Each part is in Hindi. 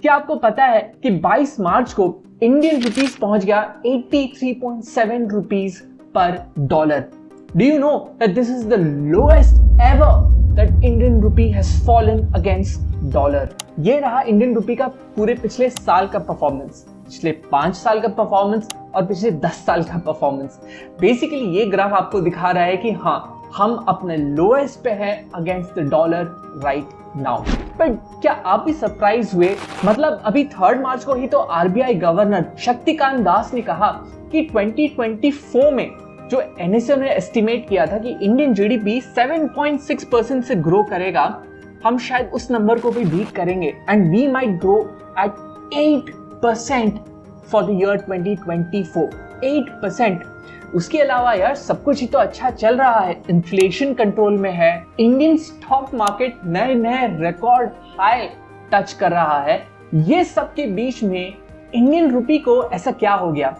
क्या आपको पता है कि 22 मार्च को इंडियन रुपीस पहुंच गया 83.7 रुपीस पर dollar. Do you know that this is the lowest ever that Indian rupee has fallen against dollar. ये रहा इंडियन रुपी का पूरे पिछले साल का परफॉर्मेंस, पिछले 5 साल का परफॉर्मेंस और पिछले 10 साल का परफॉर्मेंस। बेसिकली ये ग्राफ आपको दिखा रहा है कि हाँ, हम अपने लोएस्ट पे हैं against the dollar right now. पर क्या आप भी सरप्राइज हुए? मतलब अभी 3 मार्च को ही तो आरबीआई गवर्नर शक्तिकांत दास ने कहा कि 2024 में जो एनएसए ने एस्टिमेट किया था कि इंडियन जीडीपी 7.6% से ग्रो करेगा, हम शायद उस नंबर को भी बीट करेंगे and we might grow at 8% for the year 2024। 8%। उसके अलावा यार सब कुछ ही तो अच्छा चल रहा है, इन्फ्लेशन कंट्रोल में है, इंडियन स्टॉक मार्केट नए नए रिकॉर्ड हाई टच कर रहा है। ये सब के बीच में इंडियन रुपी को ऐसा क्या हो गया?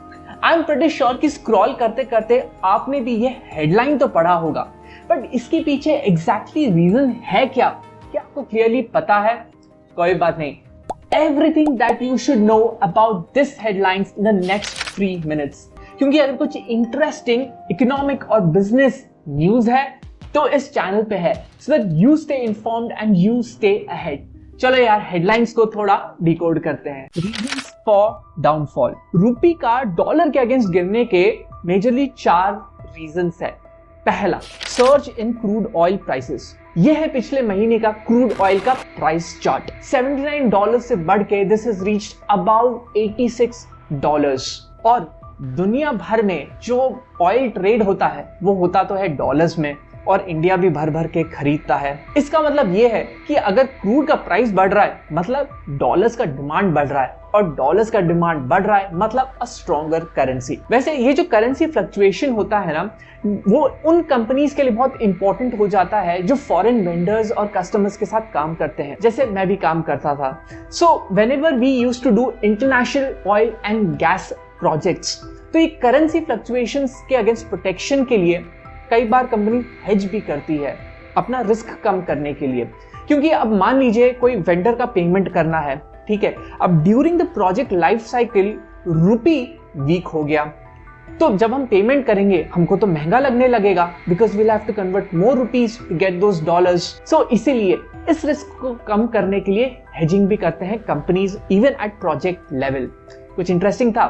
आई एम प्रीटी श्योर कि स्क्रॉल करते करते आपने भी ये हेडलाइन तो पढ़ा होगा, बट इसके पीछे एग्जैक्टली रीजन है क्या आपको क्लियरली पता है? कोई बात नहीं, everything that you should know about this headlines in the next 3 minutes. क्योंकि अगर कुछ इंटरेस्टिंग इकोनॉमिक और बिजनेस न्यूज है तो इस चैनल पे है, so that you stay informed and you stay ahead. चलो यार, हेडलाइंस को थोड़ा डिकोड करते हैं। Reasons for downfall. रुपी का डॉलर के अगेंस्ट गिरने के मेजरली 4 रीजंस है। पहला, सर्ज इन क्रूड ऑयल प्राइसेस। यह है पिछले महीने का क्रूड ऑयल का प्राइस चार्ट। $79 से बढ़ के दिस इज रीच्ड अबाउट $86। और दुनिया भर में जो ऑयल ट्रेड होता है वो होता तो है डॉलर्स में, और इंडिया भी भर भर के खरीदता है। इसका मतलब ये है कि अगर क्रूड का प्राइस बढ़ रहा है मतलब डॉलर्स का डिमांड बढ़ रहा है, और डॉलर्स का डिमांड बढ़ रहा है मतलब अ स्ट्रॉन्गर करेंसी। वैसे ये जो करेंसी फ्लक्चुएशन होता है ना, वो उन कंपनीज के लिए बहुत इंपॉर्टेंट हो जाता है जो फॉरेन वेंडर्स और कस्टमर्स के साथ काम करते हैं, जैसे मैं भी काम करता था। So whenever we used to do international oil and gas projects, तो ये करेंसी फ्लक्चुएशंस के अगेंस्ट प्रोटेक्शन के लिए कई बार कंपनी हेज भी करती है अपना रिस्क कम करने के लिए। क्योंकि अब मान लीजिए कोई वेंडर का पेमेंट करना है, ठीक है, अब during the project life cycle रुपी वीक हो गया, तो जब हम पेमेंट करेंगे हमको तो महंगा लगने लगेगा, because we'll have to convert more rupees to get those dollars. So इसीलिए इस रिस्क को कम करने के लिए हेजिंग भी करते हैं companies, even at project level. कुछ इंटरेस्टिंग था।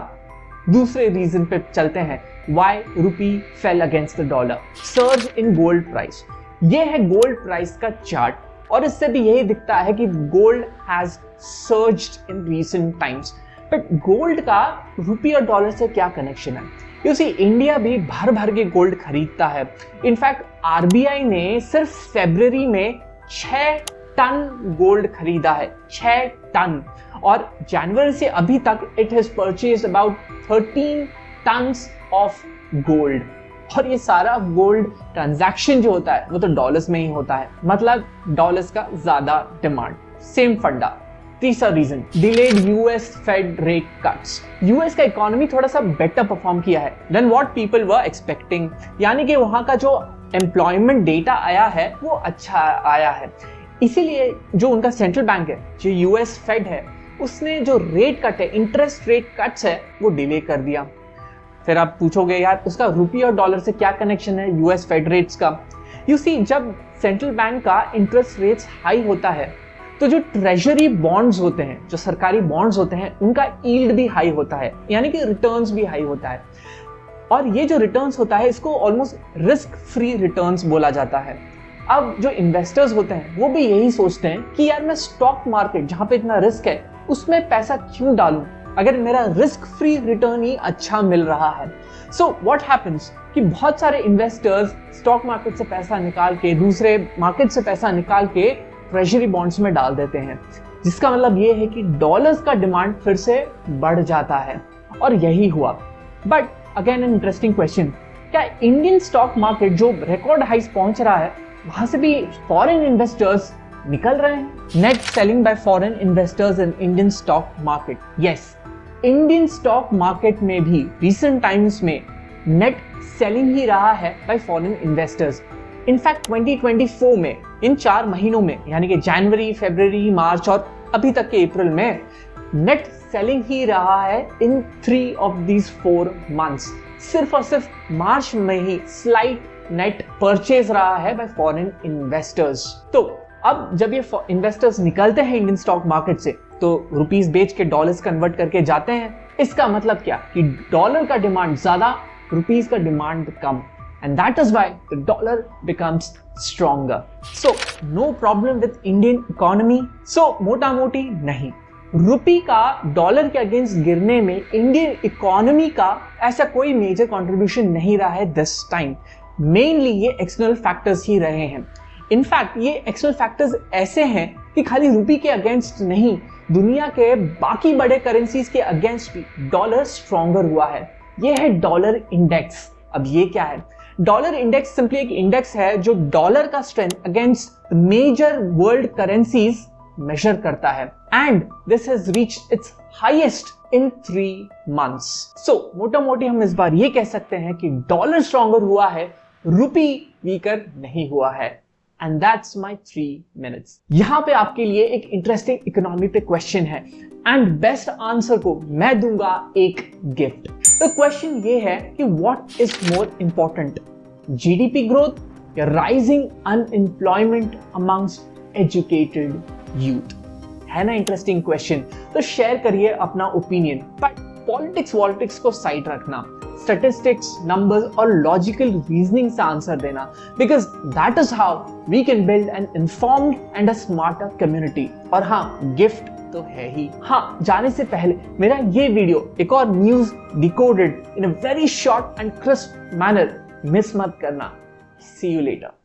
दूसरे रीजन पे चलते हैं, why rupee fell against the dollar. Surge in gold price. ये है गोल्ड प्राइस का चार्ट, और इससे भी यही दिखता है कि gold has surged in recent times. But gold का रुपी और डॉलर से क्या कनेक्शन है? यू सी, इंडिया भी भर भर के गोल्ड खरीदता है। इनफैक्ट आरबीआई ने सिर्फ फरवरी में 6 टन गोल्ड खरीदा है, 6 टन, और जनवरी से अभी तक it has purchased about 13 tons of gold. और ये सारा गोल्ड ट्रांजैक्शन जो होता है वो तो डॉलर्स में ही होता है, मतलब डॉलर्स का ज्यादा डिमांड। Same funda. तीसरा reason, delayed US Fed rate cuts. US का इकोनॉमी थोड़ा सा बेटर परफॉर्म किया है than what people were expecting, यानी कि वहां का जो एम्प्लॉयमेंट डेटा आया है वो अच्छा आया है। इसीलिए जो उनका सेंट्रल बैंक है, जो यूएस फेड है, उसने जो रेट कट है, इंटरेस्ट रेट कट्स है, वो डिले कर दिया। फिर आप पूछोगे यार उसका रुपी और डॉलर से क्या कनेक्शन है यूएस फेड रेट्स का? यू सी, जब सेंट्रल बैंक का इंटरेस्ट रेट्स हाई होता है तो जो ट्रेजरी बॉन्ड्स होते हैं, जो सरकारी बॉन्ड्स होते हैं, उनका यील्ड भी हाई होता है, यानी कि रिटर्न्स भी हाई होता है। और ये जो रिटर्न्स होता है इसको ऑलमोस्ट रिस्क फ्री रिटर्न्स बोला जाता है। अब जो इन्वेस्टर्स होते हैं वो भी यही सोचते हैं कि यार मैं स्टॉक मार्केट जहां पे इतना रिस्क है उसमें पैसा क्यों डालूं अगर मेरा रिस्क फ्री रिटर्न ही अच्छा मिल रहा है। सो व्हाट हैपेंस कि बहुत सारे इन्वेस्टर्स स्टॉक मार्केट से पैसा निकाल के, दूसरे मार्केट से पैसा निकाल के ट्रेजरी बॉन्ड्स में डाल देते हैं, जिसका मतलब ये है कि डॉलर्स का डिमांड फिर से बढ़ जाता है, और यही हुआ। But again an interesting question, क्या इंडियन स्टॉक मार्केट जो रिकॉर्ड हाइस पहुंच रहा है वहां से भी फॉरेन इन्वेस्टर्स निकल रहे हैं? Net selling bye foreign investors in Indian stock market. Yes, Indian stock market में भी रिसेंट टाइम्स में नेट सेलिंग ही रहा है बाय फॉरेन इन्वेस्टर्स। इनफैक्ट 2024 में इन 4 महीनों में, यानी कि जनवरी, फरवरी, मार्च और अभी तक के अप्रैल में नेट सेलिंग ही रहा है इन 3 ऑफ दीज 4 मंथ्स। सिर्फ और सिर्फ मार्च में ही स्लाइट नेट परचेज रहा है बाय फॉरेन इन्वेस्टर्स। तो अब जब ये इन्वेस्टर्स निकलते हैं इंडियन स्टॉक मार्केट से तो रुपीस बेच के डॉलर्स कन्वर्ट करके जाते हैं। इसका मतलब क्या कि डॉलर का डिमांड ज्यादा, रुपीस का demand come, and that is why the dollar becomes stronger. So no problem with Indian economy. So मोटा मोटी नहीं, रुपी का डॉलर के अगेंस्ट गिरने में इंडियन इकोनॉमी का ऐसा कोई मेजर कंट्रीब्यूशन नहीं रहा है दिस टाइम। मेनली ये एक्सटर्नल फैक्टर्स ही रहे हैं। इनफैक्ट ये एक्सटर्नल फैक्टर्स ऐसे हैं कि खाली रुपी के अगेंस्ट नहीं, दुनिया के बाकी बड़े करेंसीज के अगेंस्ट भी डॉलर स्ट्रॉन्गर हुआ है। ये है डॉलर इंडेक्स। अब ये क्या है? डॉलर इंडेक्स सिंपली एक इंडेक्स है जो डॉलर का strength against major world currencies measure करता है and this has reached its highest in 3 months. So मोटा मोटी हम इस बार ये कह सकते हैं कि डॉलर स्ट्रॉन्गर हुआ है, रुपी वीकर नहीं हुआ है। And that's my 3 minutes. यहां पे आपके लिए एक इंटरेस्टिंग इकोनॉमी पे क्वेश्चन है एंड बेस्ट आंसर को मैं दूंगा एक गिफ्ट। तो क्वेश्चन ये है कि what is more important, GDP growth या rising unemployment amongst educated youth? है ना इंटरेस्टिंग क्वेश्चन? तो शेयर करिए अपना ओपिनियन, बट पॉलिटिक्स को साइड रखना, स्टैटिस्टिक्स, नंबर्स और लॉजिकल रीजनिंग से आंसर देना, because that is how we can build an informed and a smarter community. और हाँ, गिफ्ट तो है ही। हाँ, जाने से पहले मेरा ये वीडियो एक और news decoded in a very short and crisp manner miss मत करना। सी यू लेटर।